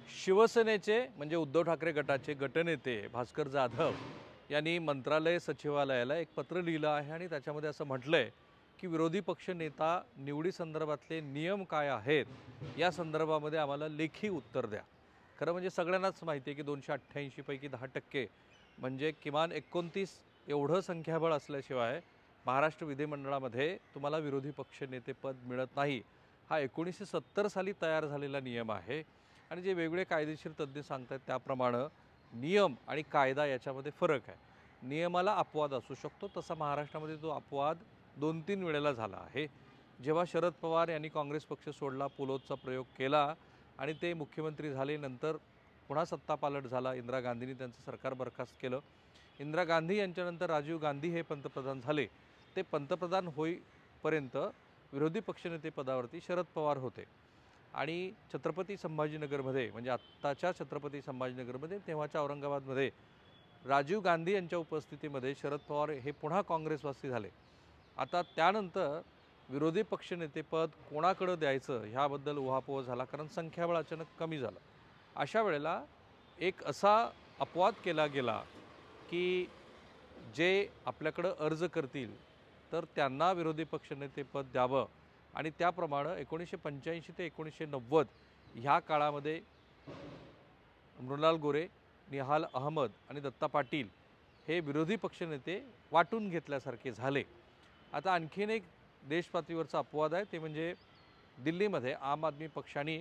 शिवसेनेचे म्हणजे उद्धव ठाकरे गटाचे गटनेते भास्कर जाधव यांनी मंत्रालय सचिवालयाला एक पत्र लिहिलं आहे आणि त्याच्यामध्ये असं म्हटलं आहे की विरोधी पक्ष नेता निवडीसंदर्भातले नियम काय आहेत या संदर्भामध्ये आम्हाला लेखी उत्तर द्या। खरं म्हणजे सगळ्यांनाच माहिती आहे की 288 पैकी 10% म्हणजे किमान 29 एवढं संख्याबळ असल्याशिवाय महाराष्ट्र विधिमंडळामध्ये तुम्हाला विरोधी पक्ष नेतेपद मिळत नाही। हा 1970 साली तयार झालेला नियम आहे आणि जे वेगळे कायदेशीर तज्ज्ञ सांगतात त्याप्रमाणे नियम आणि कायदा याच्यामध्ये फरक आहे। नियमाला अपवाद असू शकतो, तसा महाराष्ट्रामध्ये तो अपवाद 2-3 वेळेला झाला आहे। जेव्हा शरद पवार यांनी काँग्रेस पक्ष सोडला, पुलोदचा प्रयोग केला आणि ते मुख्यमंत्री झाले, नंतर पुन्हा सत्तापालट झाला, इंदिरा गांधींनी त्यांचं सरकार बरखास्त केलं। इंदिरा गांधी यांच्यानंतर राजीव गांधी हे पंतप्रधान झाले। ते पंतप्रधान होईपर्यंत विरोधी पक्षनेते पदावरती शरद पवार होते आणि छत्रपती संभाजीनगरमध्ये म्हणजे आत्ताच्या छत्रपती संभाजीनगरमध्ये तेव्हाच्या औरंगाबादमध्ये राजीव गांधी यांच्या उपस्थितीमध्ये शरद पवार हे पुन्हा काँग्रेसवासी झाले। आता त्यानंतर विरोधी पक्षनेतेपद कोणाकडे द्यायचं ह्याबद्दल उहापोह झाला, कारण संख्याबळ अचानक कमी झालं। अशा वेळेला एक असा अपवाद केला गेला की जे आपल्याकडे अर्ज करतील तर त्यांना विरोधी पक्षनेतेपद द्यावं आणि त्याप्रमाणे 1985 ते 1990 ह्या काळामध्ये मृणाल गोरे, निहाल अहमद आणि दत्ता पाटील हे विरोधी पक्षनेते वाटून घेतल्यासारखे झाले। आता आणखीन एक देशपातळीवरचा अपवाद आहे, ते म्हणजे दिल्लीमध्ये आम आदमी पक्षाने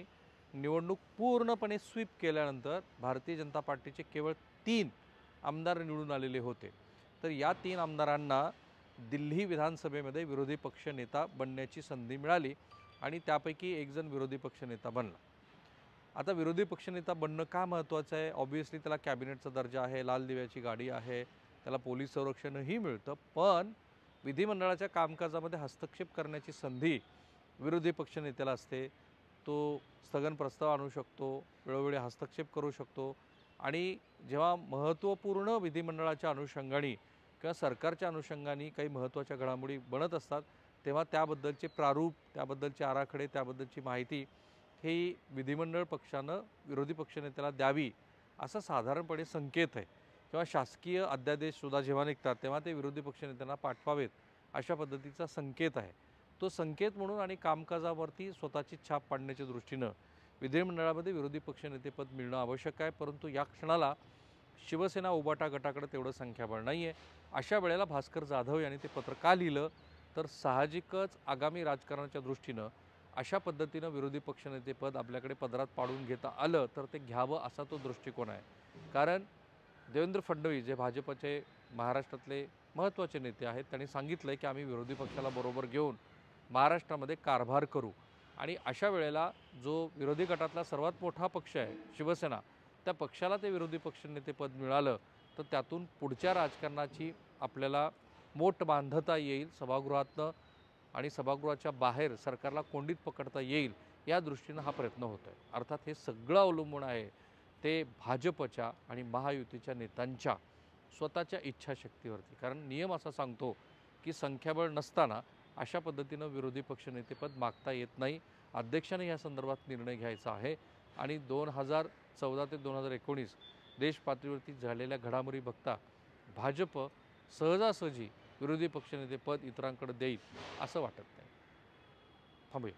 निवडणूक पूर्णपणे स्वीप केल्यानंतर भारतीय जनता पार्टीचे केवळ 3 आमदार निवडून आलेले होते। तर या 3 आमदारांना दिल्ली विधानसभेमध्ये विरोधी पक्षनेता बनण्याची संधी मिळाली आणि त्यापैकी एक जण विरोधी पक्षनेता बनला। आता विरोधी पक्षनेता बनणं का महत्त्वाचं आहे? ऑब्व्हियसली त्याला कॅबिनेटचा दर्जा आहे, लाल दिव्याची गाडी आहे, त्याला पोलीस संरक्षणही मिळतं, पण विधिमंडळाच्या कामकाजामध्ये हस्तक्षेप करण्याची संधी विरोधी पक्षनेत्याला असते। तो स्थगन प्रस्ताव आणू शकतो, वेळोवेळी हस्तक्षेप करू शकतो आणि जेव्हा महत्त्वपूर्ण विधिमंडळाच्या अनुषंगाने किंवा सरकारच्या अनुषंगाने काही महत्त्वाच्या घडामोडी बनत असतात तेव्हा त्याबद्दलचे प्रारूप, त्याबद्दलचे आराखडे, त्याबद्दलची माहिती ही विधिमंडळ पक्षानं विरोधी पक्षनेत्याला द्यावी असा साधारणपणे संकेत आहे, किंवा शासकीय अध्यादेशसुद्धा जेव्हा निघतात तेव्हा ते विरोधी पक्षनेत्यांना पाठवावेत अशा पद्धतीचा संकेत आहे। तो संकेत म्हणून आणि कामकाजावरती स्वतःची छाप पाडण्याच्या दृष्टीनं विधिमंडळामध्ये विरोधी पक्षनेतेपद मिळणं आवश्यक आहे, परंतु या क्षणाला शिवसेना उबाटा गटाकडे तेवढं संख्याबळ नाही आहे। अशा वेळेला भास्कर जाधव यांनी ते पत्र का लिहिलं तर साहजिकच आगामी राजकारणाच्या दृष्टीनं अशा पद्धतीनं विरोधी पक्षनेतेपद आपल्याकडे पदरात पाडून घेता आलं तर ते घ्यावं असा तो दृष्टिकोन आहे। कारण देवेंद्र फडणवीस जे भाजपचे महाराष्ट्रातले महत्त्वाचे नेते आहेत त्यांनी सांगितलं आहे की आम्ही विरोधी पक्षाला बरोबर घेऊन महाराष्ट्रामध्ये कारभार करू आणि अशा वेळेला जो विरोधी गटातला सर्वात मोठा पक्ष आहे शिवसेना, त्या पक्षाला ते विरोधी पक्षनेतेपद मिळालं तर त्यातून पुढच्या राजकारणाची आपल्याला मोठ बांधता येईल, सभागृहातनं आणि सभागृहाच्या बाहेर सरकारला कोंडीत पकडता येईल या दृष्टीनं हा प्रयत्न होतो आहे। अर्थात हे सगळं अवलंबून आहे ते भाजपच्या आणि महायुतीच्या नेत्यांच्या स्वतःच्या इच्छाशक्तीवरती, कारण नियम असा सांगतो की संख्याबळ नसताना अशा पद्धतीनं विरोधी पक्षनेतेपद मागता येत नाही। अध्यक्षाने या संदर्भात निर्णय घ्यायचा आहे आणि 2014 ते 2019 देश पातळीवरती झालेल्या घडामोडी बघता भाजप सहजासहजी विरोधी पक्षनेतेपद इतरांकडे देईल असं वाटत नाही। थांबूया।